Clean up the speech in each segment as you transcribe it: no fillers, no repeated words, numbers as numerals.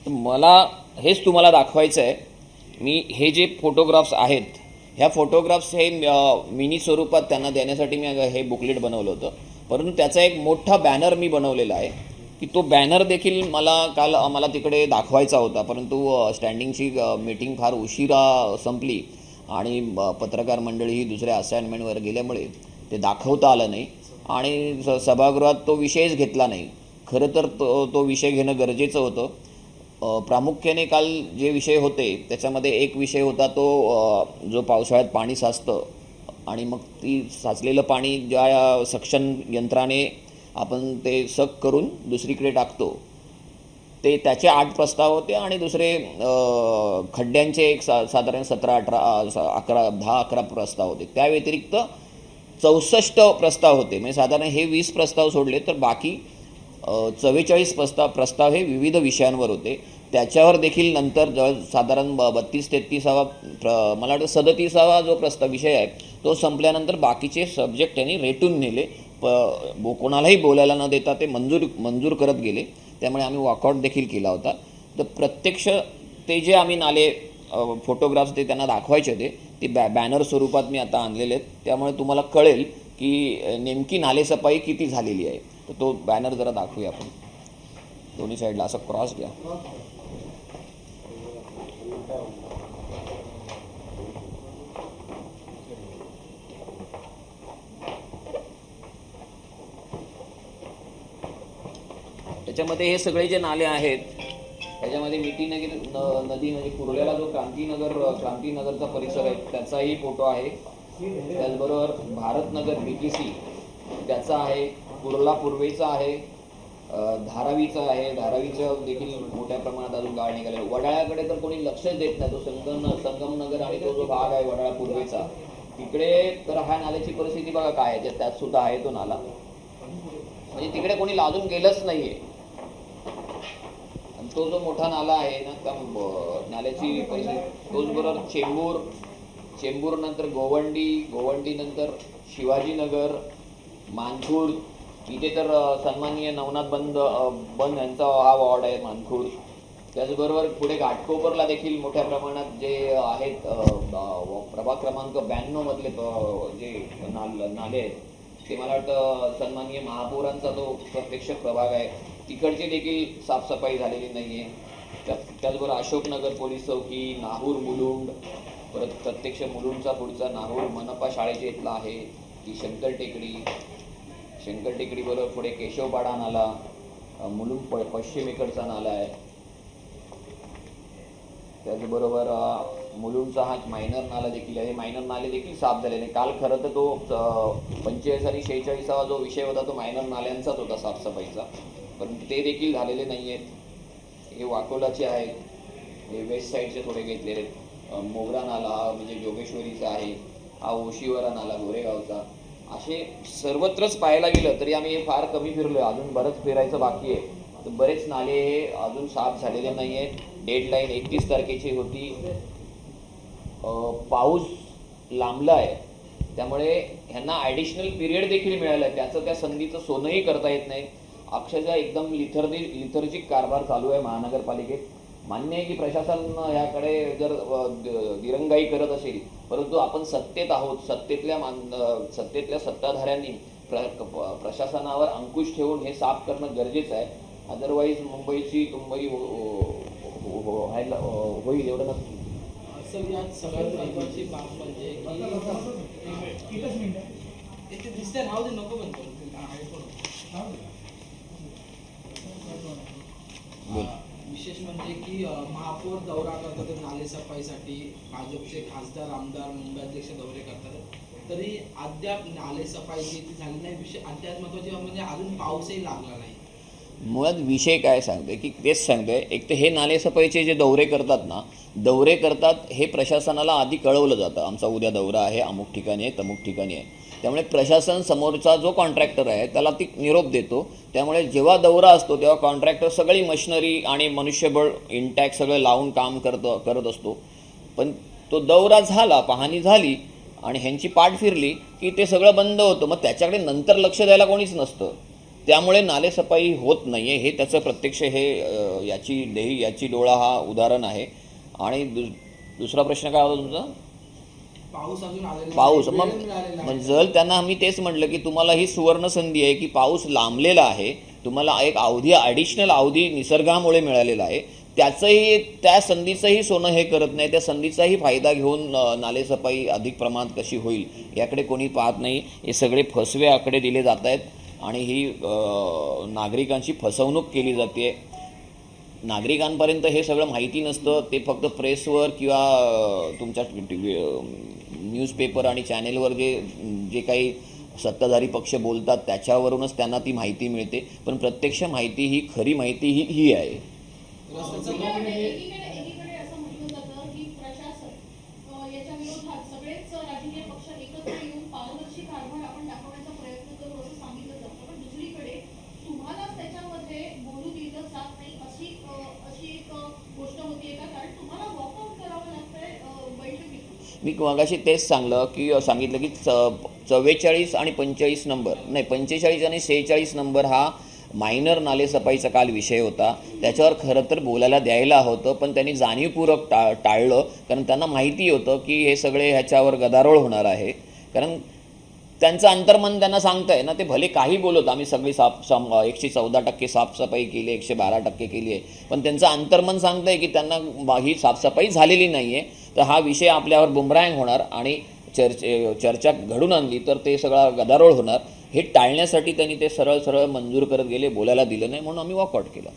मला हेच तुम्हाला दाखवायचं आहे. मी हे जे फोटोग्राफ्स आहेत, ह्या फोटोग्राफ्स हे मिनी स्वरूपात त्यांना देण्यासाठी मी हे बुकलेट बनवलं होतं. परंतु त्याचा एक मोठा बॅनर मी बनवलेला आहे की तो बॅनर देखील मला तिकडे दाखवायचा होता. परंतु स्टँडिंगची मीटिंग फार उशिरा संपली आणि पत्रकार मंडळी ही दुसऱ्या असाइनमेंटवर गेल्यामुळे ते दाखवता आलं नाही आणि सभागृहात तो विषयच घेतला नाही. खरं तर तो विषय घेणं गरजेचं होतं. प्रामुख्याने काल जे विषय होते त्याच्यामध्ये एक विषय होता तो जो पावसाळ्यात पाणी साचतं आणि मग ती साचलेलं पाणी ज्या सक्शन यंत्राने आपण ते सक करून दुसरीकडे टाकतो ते त्याचे 8 प्रस्ताव होते आणि दुसरे खड्ड्यांचे एक साधारण 10-11 प्रस्ताव होते. त्या व्यतिरिक्त 64 प्रस्ताव होते. म्हणजे साधारण हे 20 प्रस्ताव सोडले तर बाकी 44 प्रस्ताव हे विविध विषयांवर होते. त्याच्यावर देखील नंतर साधारण 32-33 मला वाटतं 37 जो विषय आहे तो संपल्यानंतर बाकीचे सब्जेक्ट त्यांनी रेटून नेले. कोणालाही बोलायला न देता ते मंजूर करत गेले. त्यामुळे आम्ही वॉकआउट देखील केला होता. तर प्रत्यक्ष ते जे आम्ही नाले फोटोग्राफ्स ते त्यांना दाखवायचे होते ते बॅनर स्वरूपात मी आता आणलेले आहेत. त्यामुळे तुम्हाला कळेल की नेमकी नालेसफाई किती झालेली आहे. तर तो बॅनर जरा दाखवूया आपण. दोन्ही साईडला असं क्रॉस घ्या. त्याच्यामध्ये हे सगळे जे नाले आहेत त्याच्यामध्ये मिठी नदी म्हणजे कुर्ल्याला जो क्रांतीनगरचा परिसर आहे त्याचाही फोटो आहे. त्याचबरोबर भारतनगर BTC त्याचा आहे, कुर्ला पूर्वेचा आहे, धारावीचा आहे. धारावीचं देखील मोठ्या प्रमाणात अजून गाळ निघाले. वडाळ्याकडे तर कोणी लक्षच देत नाही. तो संगमनगर आणि तो जो भाग आहे वडाळा पूर्वेचा तिकडे तर ह्या नाल्याची परिस्थिती बघा काय आहे. त्यात सुद्धा आहे तो नाला. म्हणजे तिकडे कोणी लाजून गेलंच नाही आहे. आणि तो जो मोठा नाला आहे ना त्या नाल्याची परिस्थिती तोच बरोबर चेंबूर नंतर गोवंडी नंतर शिवाजीनगर, मानखुर्द इथे तर सन्माननीय नवनाथ बंद यांचा हा वॉर्ड आहे मानखुर्द. त्याचबरोबर पुढे घाटकोपरला देखील मोठ्या प्रमाणात जे आहेत प्रभाग क्रमांक 92 मधले जे नाले आहेत ते मला वाटतं सन्माननीय महापौरांचा तो प्रत्यक्ष प्रभाग आहे. तिकडची देखील साफसफाई झालेली नाही आहे. त्याचबरोबर अशोकनगर पोलीस चौकी, नाहूर मुलुंड, परत प्रत्यक्ष मुलुंडचा पुढचा नाहूर मनपा शाळेच्या इथला आहे ती शंकर टेकडी बरोबर पुढे केशवपाडा नाला, मुलुंड पश्चिमेकडचा नाला आहे. त्याचबरोबर मुलुंडचा हा मायनर नाला देखील आहे. मायनर नाले देखील साफ झाले नाही. काल खरं तर तो 45 आणि 46 जो विषय होता तो मायनर नाल्यांचाच होता साफसफाईचा, परंतु ते देखील झालेले नाही आहेत. हे वाकोलाचे आहेत, हे वेस्ट साईडचे थोडे घेतलेले आहेत. मोगरा नाला म्हणजे जोगेश्वरीचा आहे, हा ओशीवरा नाला गोरेगावचा. असे सर्वत्रच पाहायला गेलं तरी आम्ही हे फार कमी फिरलो आहे. अजून बरंच फिरायचं बाकी आहे. तर बरेच नाले हे अजून साफ झालेले नाही आहेत. डेडलाईन 31 तारखेची होती. पाऊस लांबला आहे त्यामुळे ह्यांना ॲडिशनल पिरियड देखील मिळाला आहे. त्याचं त्या संधीचं सोनंही करता येत नाही. अक्षरशः एकदम लिथर्जिक कारभार चालू आहे महानगरपालिकेत. मान्य आहे की प्रशासन ह्याकडे जर दिरंगाई करत असेल, परंतु आपण सत्तेत आहोत. सत्तेतल्या सत्ताधाऱ्यांनी प्रशासनावर अंकुश ठेवून हे साफ करणं गरजेचं आहे. अदरवाईज मुंबईची तुंबई होईल एवढं नक्की. यात सगळ्यात महत्त्वाची बाब म्हणजे की दिसतंय राहू दे नको बनतो. विशेष म्हणजे की महापौर दौरा करतात नालेसफाईसाठी. भाजपचे खासदार आमदार मुंबईअध्यक्ष दौरे करतात तरी अद्याप नालेसफाई जी झाली नाही. विषय अद्याप महत्त्वाचे म्हणजे अजून पाऊसही लागला नाही. मुळात विषय काय सांगतोय की तेच सांगतोय. एक तर हे नालेसफाईचे जे दौरे करतात हे प्रशासनाला आधी कळवलं जातं. आमचा उद्या दौरा आहे, अमुक ठिकाणी आहे, तमुक ठिकाणी आहे. त्यामुळे प्रशासन समोरचा जो कॉन्ट्रॅक्टर आहे त्याला ती निरोप देतो. त्यामुळे जेव्हा दौरा असतो तेव्हा कॉन्ट्रॅक्टर सगळी मशिनरी आणि मनुष्यबळ इंटॅक्ट सगळं लावून काम करत असतो. पण तो दौरा झाला, पाहणी झाली आणि ह्यांची पाठ फिरली की ते सगळं बंद होतं. मग त्याच्याकडे नंतर लक्ष द्यायला कोणीच नसतं. त्यामुळे नालेसफाई होत नाही आहे, हे त्याचं प्रत्यक्ष हे याची डोळा हा उदाहरण आहे. आणि दुसरा प्रश्न काय होता तुमचा? पाऊस अजून आलेला पाऊस नाही, मग वेळ मिळालेला आहे. मग जर त्यांना आम्ही तेच म्हटलं की तुम्हाला ही सुवर्ण संधी आहे की पाऊस लांबलेला आहे, तुम्हाला एक ॲडिशनल अवधी निसर्गामुळे मिळालेला आहे, त्या संधीचंही सोनं हे करत नाही. त्या संधीचाही फायदा घेऊन नालेसफाई अधिक प्रमाणात कशी होईल याकडे कोणी पाहत नाही. हे सगळे फसवे आकडे दिले जात आहेत आणि ही नागरिकांची फसवणूक केली जाते. नागरिकांपर्यंत हे सगळं माहिती नसतं, ते फक्त प्रेसवर किंवा तुमच्या न्यूजपेपर आणि चॅनेलवर जे काही सत्ताधारी पक्ष बोलतात त्याच्यावरूनच त्यांना ती माहिती मिळते. पण प्रत्यक्ष माहिती ही खरी माहिती ही आहे. रस्त्याचं एकीकडे असं म्हटलं जातं की प्रशासन याच्या विरोधात सगळेच राजकीय पक्ष एकत्र येऊन पारदर्शी कारभार आपण दाखवण्याचा प्रयत्न करू असं सांगितलं जातं. पण दुसरीकडे तुम्हालाच त्याच्यामध्ये बोलू दिलं जात नाही अशी एक गोष्ट होतीये का? कारण तुम्हाला वॉकआउट करावं लागतंय बैठकीतून. मी मगाशी तेच सांगितलं की 44 आणि 45 नंबर नाही, 45 आणि 46 नंबर हा मायनर नालेसफाईचा काल विषय होता. त्याच्यावर खरं तर बोलायला द्यायला होतं, पण त्यांनी जाणीवपूर्वक टाळलं. कारण त्यांना माहिती होतं की हे सगळे ह्याच्यावर गदारोळ होणार आहे. कारण त्यांचं अंतर्मन त्यांना सांगतं आहे ना, ते भले काही बोलत आम्ही सगळी 114% साफसफाई केली, 112% केली आहे, पण त्यांचं अंतर्मन सांगतं आहे की त्यांना ही साफसफाई झालेली नाही आहे. तर हा विषय आपल्यावर बुमरँग होणार आणि चर्चा घडून आणली तर ते सगळा गदारोळ होणार. हे टाळण्यासाठी त्यांनी ते सरळ मंजूर करत गेले, बोलायला दिलं नाही, म्हणून आम्ही वॉकआउट केलं.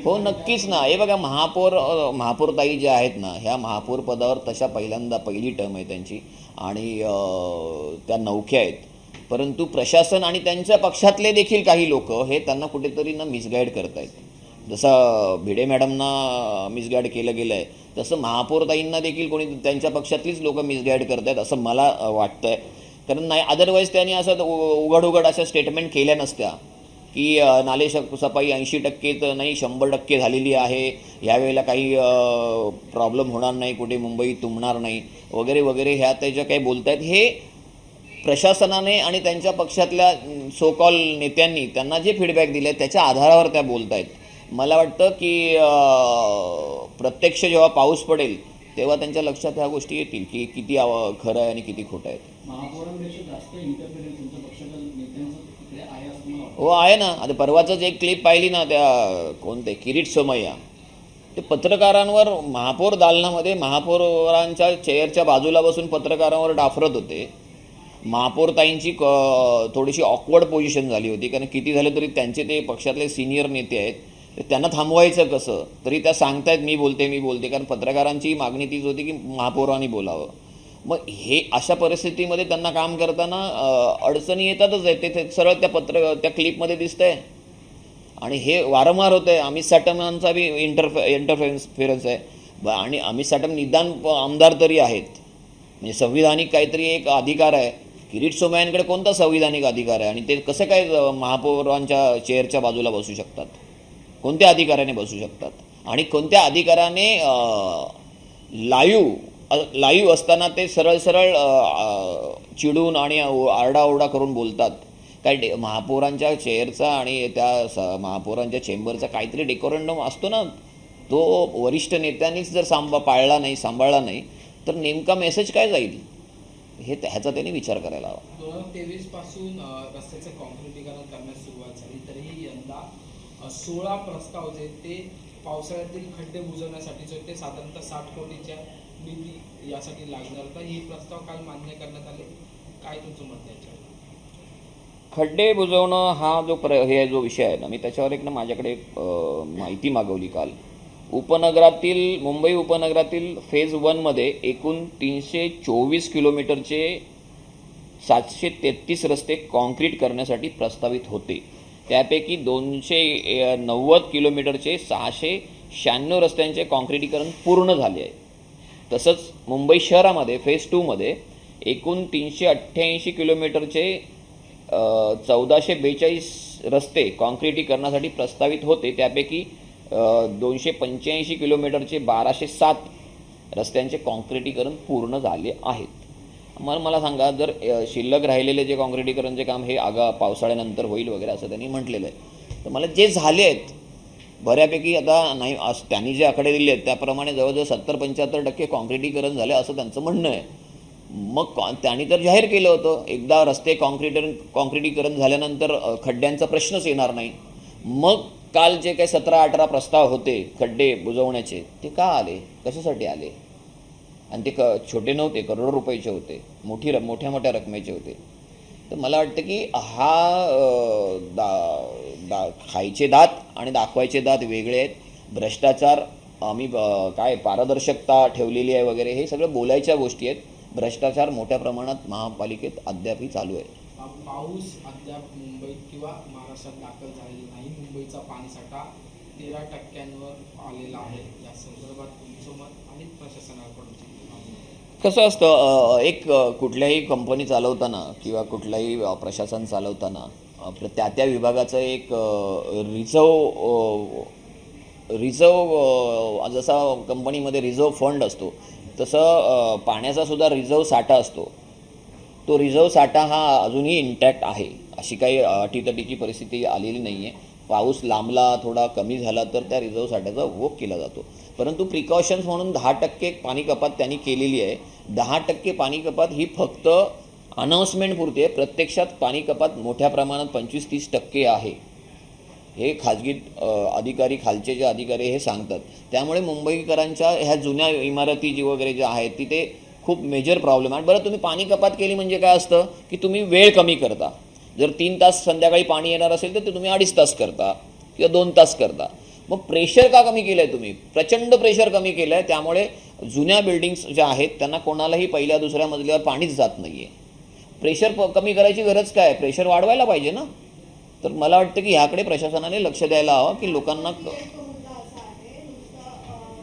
हो नक्कीच ना. हे बघा, महापौरताई ज्या आहेत ना, ह्या महापौर पदावर तशा पहिली टर्म आहे त्यांची आणि त्या नौख्या आहेत. परंतु प्रशासन आणि त्यांच्या पक्षातले देखील काही लोक हे त्यांना कुठेतरी मिसगाईड करत आहेत. जसं भिडे मॅडमना मिसगाईड केलं गेलं आहे, तसं महापौरताईंना देखील कोणी त्यांच्या पक्षातलीच लोक मिसगाईड करत आहेत असं मला वाटतं आहे. कारण नाही, अदरवाईज त्यांनी असं उघड अशा स्टेटमेंट केल्या नसत्या की नालेसफाई 80% तर नाही 100% झालेली आहे, यावेळेला काही प्रॉब्लेम होणार नाही, कुठे मुंबई तुंबणार नाही वगैरे वगैरे. ह्या त्याच्या काही बोलत आहेत. हे प्रशासनाने आणि त्यांच्या पक्षातल्या सो कॉल नेत्यांनी त्यांना जे फीडबॅक दिले त्याच्या आधारावर त्या बोलत आहेत. मला वाटतं की प्रत्यक्ष जेव्हा पाऊस पडेल तेव्हा त्यांच्या लक्षात ह्या गोष्टी येतील की किती खरं आहे आणि किती खोटं आहे. हो आहे ना. आता परवाचंच एक क्लिप पाहिली ना, त्या कोणते किरीट सोमय्या ते पत्रकारांवर महापौर दालनामध्ये महापौरांच्या चेअरच्या बाजूला बसून पत्रकारांवर डाफरत होते. महापौरताईंची थोडीशी ऑकवर्ड पोझिशन झाली होती, कारण किती झालं तरी त्यांचे ते पक्षातले सिनियर नेते आहेत, त्यांना थांबवायचं कसं. तरी त्या सांगतायत मी बोलते, कारण पत्रकारांची मागणी तीच होती की महापौरांनी बोलावं. मग हे अशा परिस्थितीमध्ये त्यांना काम करताना अडचणी येतातच आहेत. ते सरळ त्या क्लिपमध्ये दिसतंय आणि हे वारंवार होतं आहे. अमित साटमांचा बी इंटरफेरन्स आहे आणि अमित साटम निदान आमदार तरी आहेत, म्हणजे संविधानिक काहीतरी एक अधिकार आहे. किरीट सोमय्यांकडे कोणता संविधानिक अधिकार आहे आणि ते कसे काय महापौरांच्या चेअरच्या बाजूला बसू शकतात? कोणत्या अधिकाराने बसू शकतात? आणि कोणत्या अधिकाराने लाईव्ह असताना ते सरळ चिडून आणि आरडाओरडा करून बोलतात? काय महापौरांच्या चेअरचा आणि त्या महापौरांच्या चेंबरचा काहीतरी डेकोरंडम असतो ना, तो वरिष्ठ नेत्यांनीच जर सांभाळला नाही तर नेमका मेसेज काय जाईल ह्याचा त्यांनी विचार करायला हवा. 2023 पासून रस्त्याचं कॉन्क्रिटीकरण करण्यास सुरुवात झाली, तरीही यंदा 16 प्रस्ताव जे ते पावसाळ्यातील खड्डे बुजवण्यासाठीचे होते. साधारणतः 60 कोटीच्या निधी यासाठी लागणार होता. हे प्रस्ताव काल मान्य करण्यात आले. काय तुमचं मत याच्यावर? खड्डे बुजवणं हा जो विषय आहे ना, मी त्याच्यावर एक माझ्याकडे माहिती मागवली काल. मुंबई उपनगरातील फेज 1मध्ये एकूण 324 किलोमीटरचे 733 रस्ते कॉन्क्रीट करण्यासाठी प्रस्तावित होते. त्यापैकी 290 किलोमीटरचे 696 रस्त्यांचे कॉन्क्रिटीकरण पूर्ण झाले आहे. तसंच मुंबई शहरामध्ये फेज 2मध्ये एकूण 388 किलोमीटरचे 1442 रस्ते कॉन्क्रिटीकरणासाठी प्रस्तावित होते. त्यापैकी 285 किलोमीटरचे 1207 रस्त्यांचे कॉन्क्रिटीकरण पूर्ण झाले आहेत. मला सांगा, जर शिल्लक राहिलेले जे काँक्रिटीकरणचे काम हे पावसाळ्यानंतर होईल वगैरे असं त्यांनी म्हटलेलं आहे, तर मला जे झाले आहेत बऱ्यापैकी आता नाही त्यांनी जे आकडे दिले आहेत त्याप्रमाणे जवळजवळ 70-75% काँक्रिटीकरण झालं असं त्यांचं म्हणणं आहे. मग त्यांनी तर जाहीर केलं होतं एकदा रस्ते काँक्रिटीकरण झाल्यानंतर खड्ड्यांचा प्रश्नच येणार नाही. मग काल जे काही 17-18 प्रस्ताव होते खड्डे बुजवण्याचे ते का आले, कशासाठी आले? आणि ते छोटे नव्हते, करोडो रुपयाचे होते, मोठ्या मोठ्या रकमेचे होते. तर मला वाटतं की हा खायचे दात आणि दाखवायचे दात वेगळे आहेत. भ्रष्टाचार आम्ही काय पारदर्शकता ठेवलेली आहे वगैरे हे सगळं बोलायच्या गोष्टी आहेत. भ्रष्टाचार मोठ्या प्रमाणात महापालिकेत अद्यापही चालू आहे. पाऊस अद्याप मुंबईत किंवा महाराष्ट्रात दाखल झालेला नाही. मुंबईचा पाणीसाठा 13% आलेला आहे. या संदर्भात तुमचं मत आणि प्रशासनाकडून कसं असतं, एक कुठल्याही कंपनी चालवताना किंवा कुठलाही प्रशासन चालवताना त्या विभागाचं एक रिझर्व जसा कंपनीमध्ये रिझर्व फंड असतो तसं पाण्याचा सुद्धा रिझर्व साठा असतो. तो रिझर्व साठा हा अजूनही इंटॅक्ट आहे. अशी काही अटीतटीची परिस्थिती आलेली नाही आहे. पाऊस लांबला थोडा कमी झाला तर त्या रिझर्व साठ्याचा उपयोग केला जातो. परंतु प्रिकॉशन्स म्हणून 10% पाणी कपात त्यांनी केलेली आहे. 10% पाणी कपात ही फक्त अनाऊन्समेंट पुरते आहे. प्रत्यक्षात पाणी कपात मोठ्या प्रमाणात 25-30% आहे. हे खाजगी अधिकारी, खालचे जे अधिकारी हे सांगतात. त्यामुळे मुंबईकरांच्या ह्या जुन्या इमारती जी वगैरे ज्या आहेत तिथे खूप मेजर प्रॉब्लेम आहे. बरं, तुम्ही पाणी कपात केली म्हणजे काय असतं की तुम्ही वेळ कमी करता. जर 3 तास संध्याकाळी पाणी येणार असेल तर ते तुम्ही 2.5 तास करता किंवा 2 तास करता. मग प्रेशर का कमी केलं आहे तुम्ही? प्रचंड प्रेशर कमी केलं आहे. त्यामुळे जुन्या बिल्डिंग्स ज्या आहेत त्यांना कोणालाही पहिल्या दुसऱ्या मजल्यावर पाणीच जात नाही आहे. प्रेशर कमी करायची गरज काय? प्रेशर वाढवायला पाहिजे ना. तर मला वाटतं की ह्याकडे प्रशासनाने लक्ष द्यायला हवं की लोकांना मुद्दा असा आहे, नुसतं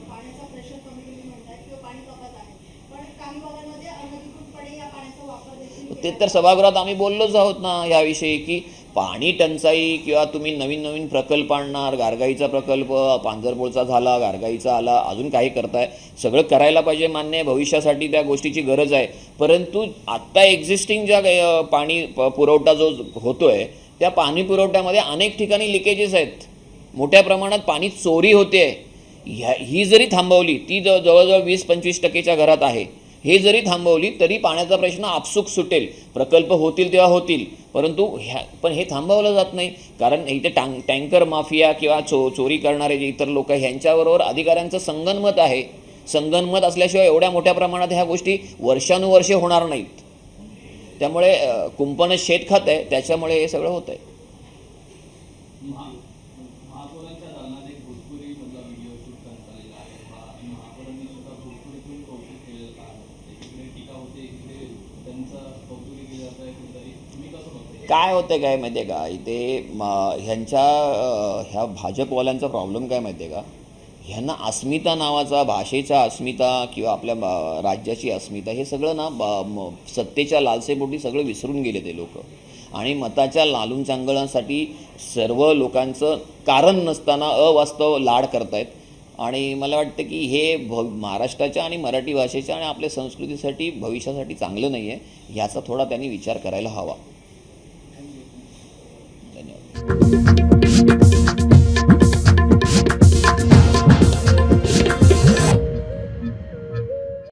पाण्याचा प्रेशर कमी तुम्ही म्हणताय किंवा पाणी कपात आहे, पण काही भागांमध्ये अनधिकृतपणे या पाण्याचा वापर देखील ते तर सभागृहात आम्ही बोललोच आहोत ना याविषयी की पाणी टंचाई किंवा तुम्ही नवीन प्रकल्प आणणार, गारगाईचा प्रकल्प पांजरपोळचा झाला, गारगाईचा आला, अजून काही करताय. सगळं करायला पाहिजे, मान्य आहे, भविष्यासाठी त्या गोष्टीची गरज आहे. परंतु आत्ता एक्झिस्टिंग ज्या पाणी पुरवठा जो होतो आहे त्या पाणी पुरवठ्यामध्ये अनेक ठिकाणी लिकेजेस आहेत. मोठ्या प्रमाणात पाणी चोरी होते आहे. ही जरी थांबवली, ती जवळजवळ 20-25% घरात आहे, हे जरी थांबवली तरी पाण्याचा प्रश्न आपसूक सुटेल. प्रकल्प होतील तेव्हा होतील, परंतु पण हे थांबवलं जात नाही. कारण इथे टँकर माफिया किंवा चोरी करणारे जे इतर लोक आहे ह्यांच्याबरोबर अधिकाऱ्यांचं संगनमत आहे. संगनमत असल्याशिवाय एवढ्या मोठ्या प्रमाणात ह्या गोष्टी वर्षानुवर्षे होणार नाहीत. त्यामुळे कुंपण शेत खात आहे, त्याच्यामुळे हे सगळं होत आहे. महापौरांच्या दालनात एक भोजपुरी मधला व्हिडिओ शूट करण्यात आलेला आहे. महापौरांनी स्वतः भोजपुरीतून कौतुक केलेलं काम. एकीकडे टीका होते, एकीकडे त्यांचं कौतुक केलं जात आहे. कुठेतरी तुम्ही कसं बघताय? काय होतं काय माहिती आहे का, इथे ह्या भाजपवाल्यांचा प्रॉब्लेम काय माहिती आहे का, ह्यांना अस्मिता नावाचा, भाषेचा अस्मिता किंवा आपल्या राज्याची अस्मिता हे सगळं ना सत्तेच्या लालसेपोटी सगळं विसरून गेले ते लोक. आणि मताच्या लालून चांगळांसाठी सर्व लोकांचं कारण नसताना अवास्तव लाड करतायत. आणि मला वाटतं की हे महाराष्ट्राच्या आणि मराठी भाषेच्या आणि आपल्या संस्कृतीसाठी भविष्यासाठी चांगलं नाही आहे. ह्याचा थोडा त्यांनी विचार करायला हवा. धन्यवाद.